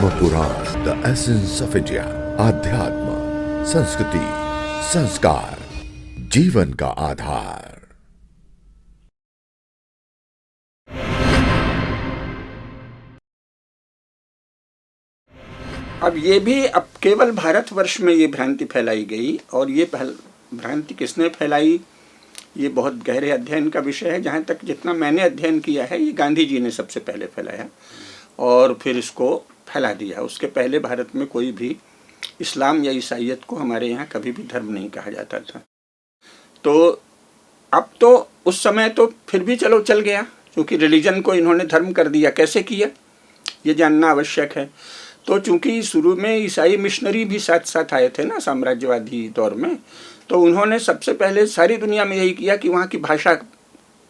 Padma Purana, the essence of India. आध्यात्म, संस्कृति, संस्कार, जीवन का आधार। अब ये भी अब केवल भारतवर्ष में ये भ्रांति फैलाई गई, और ये भ्रांति किसने फैलाई, ये बहुत गहरे अध्ययन का विषय है। जहाँ तक जितना मैंने अध्ययन किया है, ये गांधी जी ने सबसे पहले फैलाया और फिर इसको फैला दिया। उसके पहले भारत में कोई भी इस्लाम या ईसाइयत को हमारे यहाँ कभी भी धर्म नहीं कहा जाता था। तो अब तो उस समय तो फिर भी चलो चल गया, क्योंकि रिलीजन को इन्होंने धर्म कर दिया। कैसे किया ये जानना आवश्यक है। तो चूंकि शुरू में ईसाई मिशनरी भी साथ साथ आए थे ना, साम्राज्यवादी दौर में, तो उन्होंने सबसे पहले सारी दुनिया में यही किया कि वहाँ की भाषा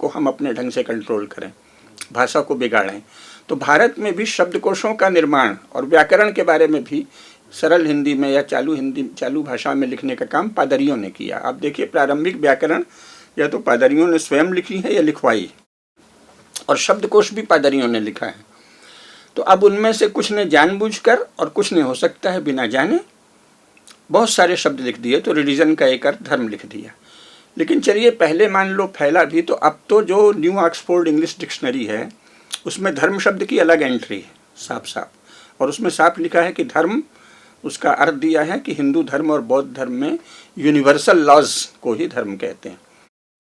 को हम अपने ढंग से कंट्रोल करें, भाषा को बिगाड़ें। तो भारत में भी शब्दकोशों का निर्माण और व्याकरण के बारे में भी सरल हिंदी में या चालू भाषा में लिखने का काम पादरियों ने किया। आप देखिए, प्रारंभिक व्याकरण या तो पादरियों ने स्वयं लिखी है या लिखवाई, और शब्दकोश भी पादरियों ने लिखा है। तो अब उनमें से कुछ ने जानबूझकर और कुछ ने हो सकता है बिना जाने बहुत सारे शब्द लिख दिए, तो रिलीजन का एक अर्थ धर्म लिख दिया। लेकिन चलिए पहले मान लो फैला भी, तो अब तो जो न्यू ऑक्सफोर्ड इंग्लिश डिक्शनरी है उसमें धर्म शब्द की अलग एंट्री है साफ साफ, और उसमें साफ लिखा है कि धर्म, उसका अर्थ दिया है कि हिंदू धर्म और बौद्ध धर्म में यूनिवर्सल लॉज को ही धर्म कहते हैं।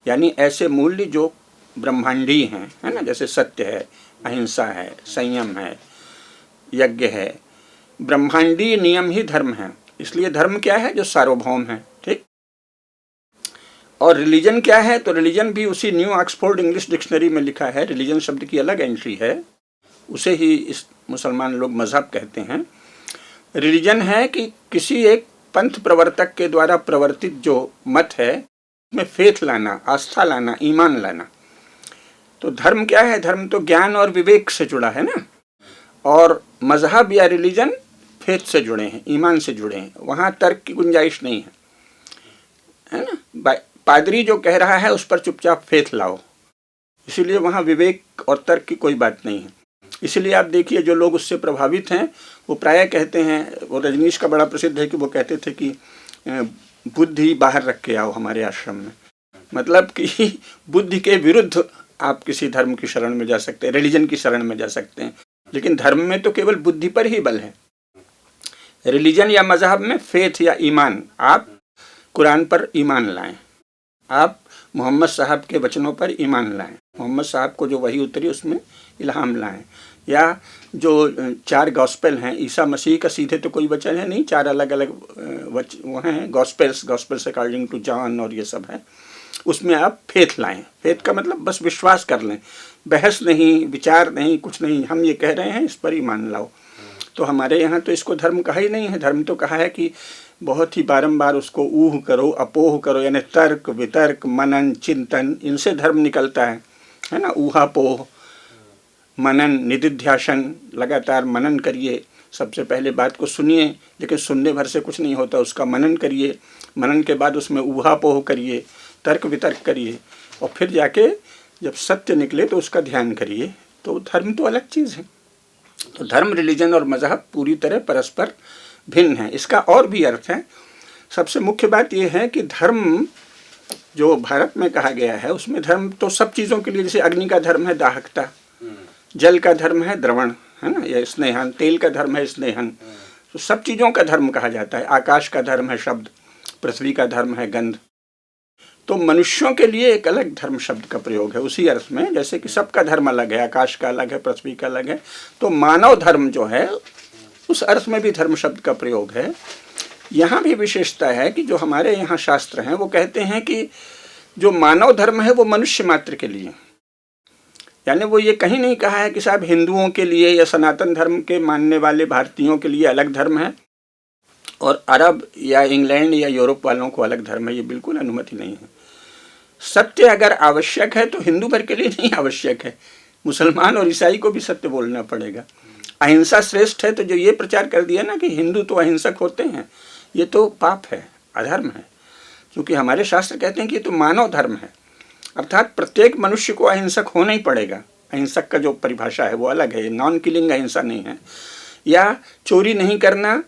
यानी ऐसे मूल्य जो ब्रह्मांडीय हैं, है ना, जैसे सत्य है, अहिंसा है, संयम है, यज्ञ है, ब्रह्मांडीय नियम ही धर्म है। इसलिए धर्म क्या है, जो सार्वभौम है। ठीक। और रिलीजन क्या है, तो रिलीजन भी उसी न्यू ऑक्सफोर्ड इंग्लिश डिक्शनरी में लिखा है। रिलीजन शब्द की अलग एंट्री है, उसे ही इस मुसलमान लोग मजहब कहते हैं। रिलीजन है कि किसी एक पंथ प्रवर्तक के द्वारा प्रवर्तित जो मत है उसमें फेथ लाना, आस्था लाना, ईमान लाना। तो धर्म क्या है, धर्म तो ज्ञान और विवेक से जुड़ा है ना, और मजहब या रिलीजन फेथ से जुड़े हैं, ईमान से जुड़े हैं। वहाँ तर्क की गुंजाइश नहीं है ना। पादरी जो कह रहा है उस पर चुपचाप फेथ लाओ, इसीलिए वहाँ विवेक और तर्क की कोई बात नहीं है। इसीलिए आप देखिए, जो लोग उससे प्रभावित हैं वो प्रायः कहते हैं, वो रजनीश का बड़ा प्रसिद्ध है कि वो कहते थे कि बुद्धि बाहर रख के आओ हमारे आश्रम में। मतलब कि बुद्धि के विरुद्ध आप किसी धर्म की शरण में जा सकते हैं, रिलीजन की शरण में जा सकते हैं, लेकिन धर्म में तो केवल बुद्धि पर ही बल है। रिलीजन या मजहब में फेथ या ईमान, आप कुरान पर ईमान लाएं, आप मोहम्मद साहब के वचनों पर ईमान लाएं, मोहम्मद साहब को जो वही उतरी उसमें इल्हाम लाएं, या जो 4 गॉस्पेल हैं, ईसा मसीह का सीधे तो कोई वचन है नहीं, 4 अलग अलग वो हैं गॉस्पेल्स अकॉर्डिंग टू जॉन, और ये सब है, उसमें आप फेथ लाएं। फेथ का मतलब बस विश्वास कर लें, बहस नहीं, विचार नहीं, कुछ नहीं, हम ये कह रहे हैं इस पर ही मान लाओ। तो हमारे यहाँ तो इसको धर्म कहा ही नहीं है। धर्म तो कहा है कि बहुत ही बारंबार उसको ऊह करो, अपोह करो, यानी तर्क वितर्क मनन चिंतन, इनसे धर्म निकलता है ना। ऊहापोह, मनन, निदिध्यासन, लगातार मनन करिए। सबसे पहले बात को सुनिए, लेकिन सुनने भर से कुछ नहीं होता, उसका मनन करिए। मनन के बाद उसमें ऊहापोह करिए, तर्क वितर्क करिए, और फिर जाके जब सत्य निकले तो उसका ध्यान करिए। तो धर्म तो अलग चीज़ है। तो धर्म, रिलीजन और मजहब पूरी तरह परस्पर भिन्न है। इसका और भी अर्थ है। सबसे मुख्य बात यह है कि धर्म जो भारत में कहा गया है, उसमें धर्म तो सब चीज़ों के लिए, जैसे अग्नि का धर्म है दाहकता, जल का धर्म है द्रवण, है ना, या स्नेहन, तेल का धर्म है स्नेहन। तो सब चीज़ों का धर्म कहा जाता है। आकाश का धर्म है शब्द, पृथ्वी का धर्म है गंध। तो मनुष्यों के लिए एक अलग धर्म शब्द का प्रयोग है उसी अर्थ में, जैसे कि सबका धर्म अलग है, आकाश का अलग है, पृथ्वी का अलग है। तो मानव धर्म जो है उस अर्थ में भी धर्म शब्द का प्रयोग है। यहाँ भी विशेषता है कि जो हमारे यहाँ शास्त्र हैं वो कहते हैं कि जो मानव धर्म है वो मनुष्य मात्र के लिए, यानी वो ये कहीं नहीं कहा है कि साहब हिंदुओं के लिए या सनातन धर्म के मानने वाले भारतीयों के लिए अलग धर्म है और अरब या इंग्लैंड या यूरोप वालों को अलग धर्म है। ये बिल्कुल अनुमति नहीं है। सत्य अगर आवश्यक है तो हिंदू भर के लिए नहीं आवश्यक है, मुसलमान और ईसाई को भी सत्य बोलना पड़ेगा। अहिंसा श्रेष्ठ है, तो जो ये प्रचार कर दिया ना कि हिंदू तो अहिंसक होते हैं, ये तो पाप है, अधर्म है। क्योंकि हमारे शास्त्र कहते हैं कि ये तो मानव धर्म है, अर्थात प्रत्येक मनुष्य को अहिंसक होना ही पड़ेगा। अहिंसक का जो परिभाषा है वो अलग है, नॉन किलिंग अहिंसा नहीं है। या चोरी नहीं करना,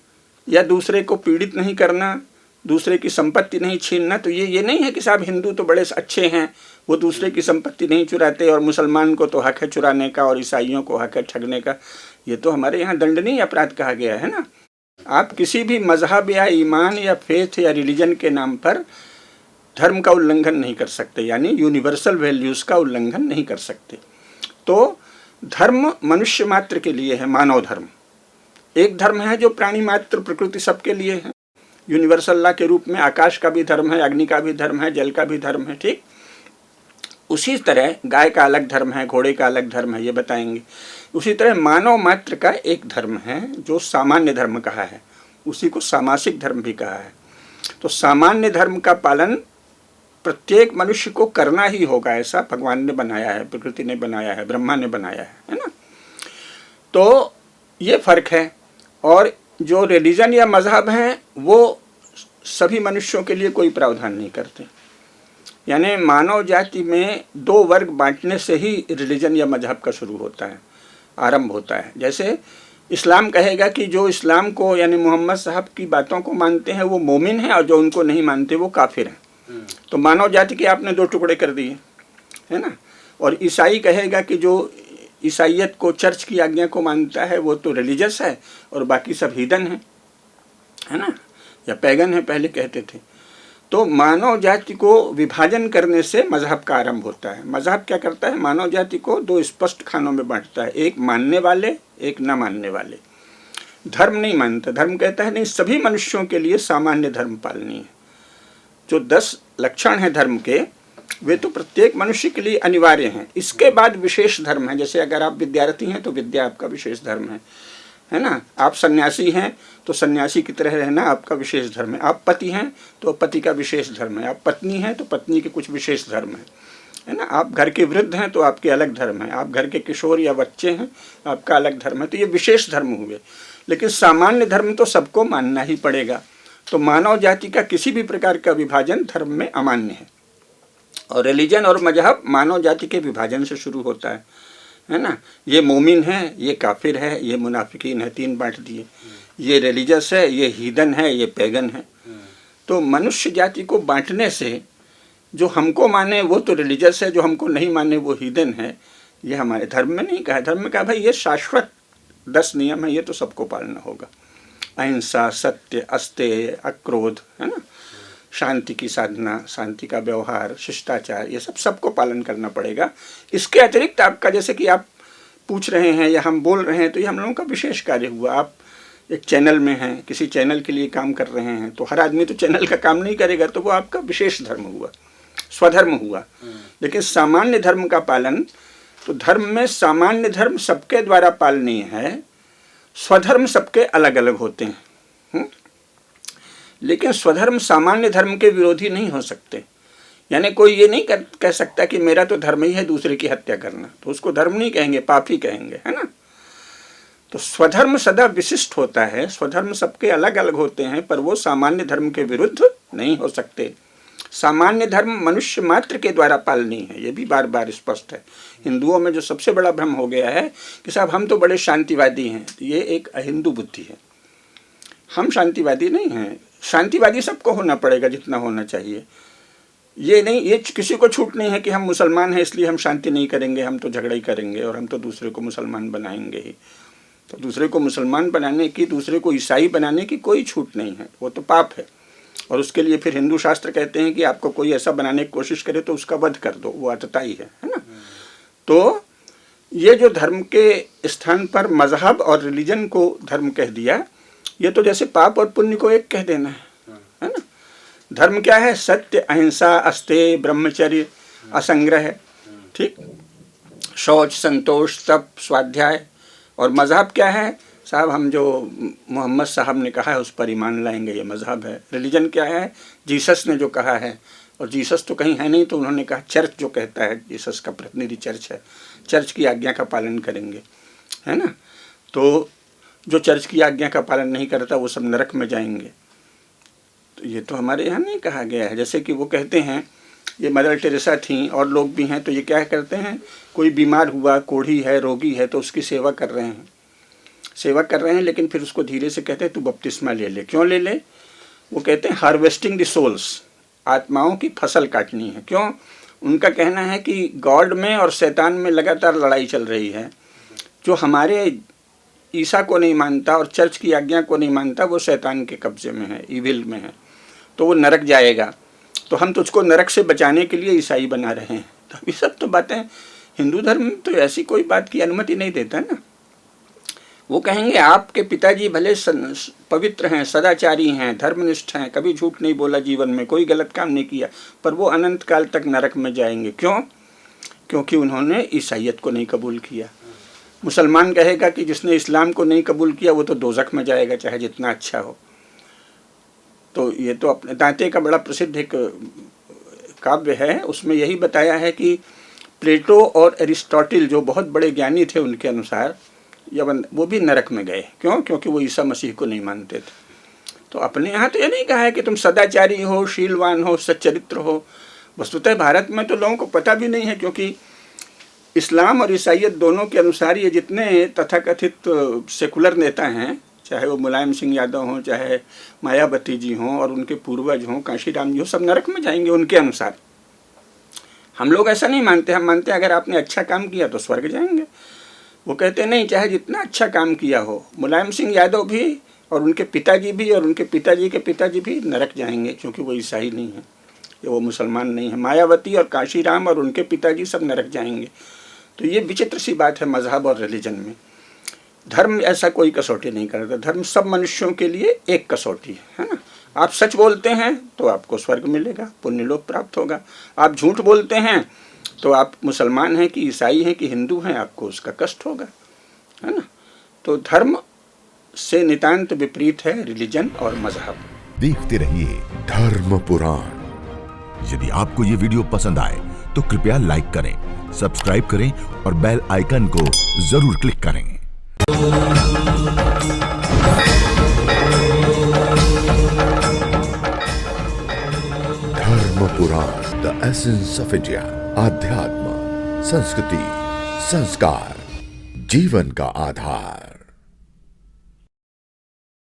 या दूसरे को पीड़ित नहीं करना, दूसरे की संपत्ति नहीं छीनना। तो ये नहीं है कि साहब हिंदू तो बड़े अच्छे हैं, वो दूसरे की संपत्ति नहीं चुराते, और मुसलमान को तो हक है चुराने का और ईसाइयों को हक है ठगने का। ये तो हमारे यहाँ दंडनीय अपराध कहा गया है ना। आप किसी भी मजहब या ईमान या फेथ या रिलीजन के नाम पर धर्म का उल्लंघन नहीं कर सकते, यानी यूनिवर्सल वैल्यूज़ का उल्लंघन नहीं कर सकते। तो धर्म मनुष्य मात्र के लिए है, मानव धर्म। एक धर्म है जो प्राणी मात्र प्रकृति सबके लिए है, यूनिवर्सल लॉ के रूप में आकाश का भी धर्म है, अग्नि का भी धर्म है, जल का भी धर्म है, ठीक। उसी तरह गाय का अलग धर्म है, घोड़े का अलग धर्म है, ये बताएंगे। उसी तरह मानव मात्र का एक धर्म है जो सामान्य धर्म कहा है, उसी को सामासिक धर्म भी कहा है। तो सामान्य धर्म का पालन प्रत्येक मनुष्य को करना ही होगा, ऐसा भगवान ने बनाया है, प्रकृति ने बनाया है, ब्रह्मा ने बनाया है ना। तो ये फर्क है। और जो रिलीजन या मजहब हैं वो सभी मनुष्यों के लिए कोई प्रावधान नहीं करते, यानी मानव जाति में दो वर्ग बांटने से ही रिलीजन या मजहब का शुरू होता है, आरंभ होता है। जैसे इस्लाम कहेगा कि जो इस्लाम को यानी मोहम्मद साहब की बातों को मानते हैं वो मोमिन हैं, और जो उनको नहीं मानते वो काफिर हैं। तो मानव जाति के आपने दो टुकड़े कर दिए, है ना। और ईसाई कहेगा कि जो ईसाइयत को, चर्च की आज्ञा को मानता है वो तो रिलीजियस है और बाकी सब हीदन है ना, या पैगन है पहले कहते थे। तो मानव जाति को विभाजन करने से मजहब का आरंभ होता है। मजहब क्या करता है, मानव जाति को दो स्पष्ट खानों में बांटता है, एक मानने वाले, एक न मानने वाले। धर्म नहीं मानता, धर्म कहता है नहीं, सभी मनुष्यों के लिए सामान्य धर्म पालनी है। जो 10 लक्षण हैं धर्म के, वे तो प्रत्येक मनुष्य के लिए अनिवार्य हैं। इसके बाद विशेष धर्म है, जैसे अगर आप विद्यार्थी हैं तो विद्या आपका विशेष धर्म है ना। आप सन्यासी हैं तो सन्यासी की तरह रहना आपका विशेष धर्म है। आप पति हैं तो पति का विशेष धर्म है। आप पत्नी हैं तो पत्नी के कुछ विशेष धर्म है ना। आप घर के वृद्ध हैं तो आपके अलग धर्म है। आप घर के किशोर या बच्चे हैं आपका अलग धर्म है। तो ये विशेष धर्म हुए, लेकिन सामान्य धर्म तो सबको मानना ही पड़ेगा। तो मानव जाति का किसी भी प्रकार का विभाजन धर्म में अमान्य है। और रिलीजन और मजहब मानव जाति के विभाजन से शुरू होता है ना। ये मोमिन है, ये काफिर है, ये मुनाफिकीन है, 3 बांट दिए। ये रिलीजियस है, ये हीदन है, ये पैगन है। तो मनुष्य जाति को बांटने से जो हमको माने वो तो रिलीजियस है, जो हमको नहीं माने वो हीदन है, ये हमारे धर्म में नहीं कहा। धर्म में कहा भाई ये शाश्वत 10 नियम है, ये तो सबको पालना होगा। अहिंसा, सत्य, अस्तेय, अक्रोध, है ना, शांति की साधना, शांति का व्यवहार, शिष्टाचार, ये सबको पालन करना पड़ेगा। इसके अतिरिक्त आपका, जैसे कि आप पूछ रहे हैं या हम बोल रहे हैं, तो ये हम लोगों का विशेष कार्य हुआ। आप एक चैनल में हैं, किसी चैनल के लिए काम कर रहे हैं, तो हर आदमी तो चैनल का काम नहीं करेगा, तो वो आपका विशेष धर्म हुआ, स्वधर्म हुआ। लेकिन सामान्य धर्म का पालन, तो धर्म में सामान्य धर्म सबके द्वारा पालनीय है, स्वधर्म सबके अलग अलग होते हैं। लेकिन स्वधर्म सामान्य धर्म के विरोधी नहीं हो सकते। यानी कोई ये नहीं कह सकता कि मेरा तो धर्म ही है दूसरे की हत्या करना, तो उसको धर्म नहीं कहेंगे, पाप ही कहेंगे, है ना। तो स्वधर्म सदा विशिष्ट होता है, स्वधर्म सबके अलग अलग होते हैं, पर वो सामान्य धर्म के विरुद्ध नहीं हो सकते। सामान्य धर्म मनुष्य मात्र के द्वारा पालनी है, ये भी बार बार स्पष्ट है। हिंदुओं में जो सबसे बड़ा भ्रम हो गया है कि साहब हम तो बड़े शांतिवादी हैं, तो ये एक अहिंदू बुद्धि है। हम शांतिवादी नहीं हैं। शांतिवादी सबको होना पड़ेगा जितना होना चाहिए। ये नहीं, ये किसी को छूट नहीं है कि हम मुसलमान हैं इसलिए हम शांति नहीं करेंगे, हम तो झगड़ा ही करेंगे और हम तो दूसरे को मुसलमान बनाएंगे ही। तो दूसरे को मुसलमान बनाने की, दूसरे को ईसाई बनाने की कोई छूट नहीं है, वो तो पाप है। और उसके लिए फिर हिंदू शास्त्र कहते हैं कि आपको कोई ऐसा बनाने की कोशिश करे तो उसका वध कर दो, वो आतताई है ना। तो ये जो धर्म के स्थान पर मजहब और रिलीजन को धर्म कह दिया, ये तो जैसे पाप और पुण्य को एक कह देना है ना। धर्म क्या है? सत्य, अहिंसा, अस्तेय, ब्रह्मचर्य, असंग्रह, ठीक, शौच, संतोष, तप, स्वाध्याय। और मजहब क्या है? साहब हम जो मोहम्मद साहब ने कहा है उस पर ईमान लाएंगे, ये मजहब है। रिलीजन क्या है? जीसस ने जो कहा है, और जीसस तो कहीं है नहीं, तो उन्होंने कहा चर्च जो कहता है, जीसस का प्रतिनिधि चर्च है, चर्च की आज्ञा का पालन करेंगे, है ना। तो जो चर्च की आज्ञा का पालन नहीं करता वो सब नरक में जाएंगे। तो ये तो हमारे यहाँ नहीं कहा गया है। जैसे कि वो कहते हैं, ये मदर टेरेसा थी और लोग भी हैं, तो ये क्या करते हैं, कोई बीमार हुआ, कोढ़ी है, रोगी है, तो उसकी सेवा कर रहे हैं। सेवा कर रहे हैं, लेकिन फिर उसको धीरे से कहते हैं तू बपतिस्मा ले ले। क्यों ले ले? वो कहते हैं हार्वेस्टिंग द सोल्स, आत्माओं की फसल काटनी है। क्यों? उनका कहना है कि गॉड में और शैतान में लगातार लड़ाई चल रही है। जो हमारे ईसा को नहीं मानता और चर्च की आज्ञा को नहीं मानता, वो शैतान के कब्जे में है, इविल में है, तो वो नरक जाएगा। तो हम तुझको नरक से बचाने के लिए ईसाई बना रहे हैं। तो ये सब तो बातें, हिंदू धर्म तो ऐसी कोई बात की अनुमति नहीं देता ना। वो कहेंगे आपके पिताजी भले पवित्र हैं, सदाचारी हैं, धर्मनिष्ठ हैं, कभी झूठ नहीं बोला जीवन में, कोई गलत काम नहीं किया, पर वो अनंत काल तक नरक में जाएंगे। क्यों? क्योंकि उन्होंने ईसाइयत को नहीं कबूल किया। मुसलमान कहेगा कि जिसने इस्लाम को नहीं कबूल किया वो तो दोज़ख में जाएगा, चाहे जितना अच्छा हो। तो ये तो अपने दांते का बड़ा प्रसिद्ध एक काव्य है, उसमें यही बताया है कि प्लेटो और एरिस्टोटल जो बहुत बड़े ज्ञानी थे, उनके अनुसार वो भी नरक में गए। क्यों? क्योंकि वो ईसा मसीह को नहीं मानते थे। तो अपने यहाँ तो ये नहीं कहा है कि तुम सदाचारी हो, शीलवान हो, सच्चरित्र हो। वस्तुतः भारत में तो लोगों को पता भी नहीं है, क्योंकि इस्लाम और ईसाइयत दोनों के अनुसार ये जितने तथाकथित सेकुलर नेता हैं, चाहे वो मुलायम सिंह यादव हों, चाहे मायावती जी हों और उनके पूर्वज हों, काशीराम जी हों, सब नरक में जाएंगे उनके अनुसार। हम लोग ऐसा नहीं मानते। हम मानते हैं अगर आपने अच्छा काम किया तो स्वर्ग जाएंगे। वो कहते नहीं, चाहे जितना अच्छा काम किया हो, मुलायम सिंह यादव भी और उनके पिताजी भी और उनके पिताजी के पिताजी भी नरक जाएंगे, क्योंकि वो ईसाई नहीं है, वो मुसलमान नहीं है। मायावती और काशीराम और उनके पिताजी सब नरक जाएंगे। तो ये विचित्र सी बात है मजहब और रिलीजन में। धर्म ऐसा कोई कसौटी नहीं करता। धर्म सब मनुष्यों के लिए एक कसौटी है ना। आप सच बोलते हैं तो आपको स्वर्ग मिलेगा, पुण्यलोक प्राप्त होगा। आप झूठ बोलते हैं तो आप मुसलमान हैं कि ईसाई हैं कि हिंदू हैं, आपको उसका कष्ट होगा, है ना। तो धर्म से नितांत विपरीत है रिलीजन और मजहब। देखते रहिए धर्म पुराण। यदि आपको ये वीडियो पसंद आए तो कृपया लाइक करें, सब्सक्राइब करें और बेल आइकन को जरूर क्लिक करें। धर्म पुराण, द एसेंस ऑफ इंडिया। आध्यात्म, संस्कृति, संस्कार, जीवन का आधार।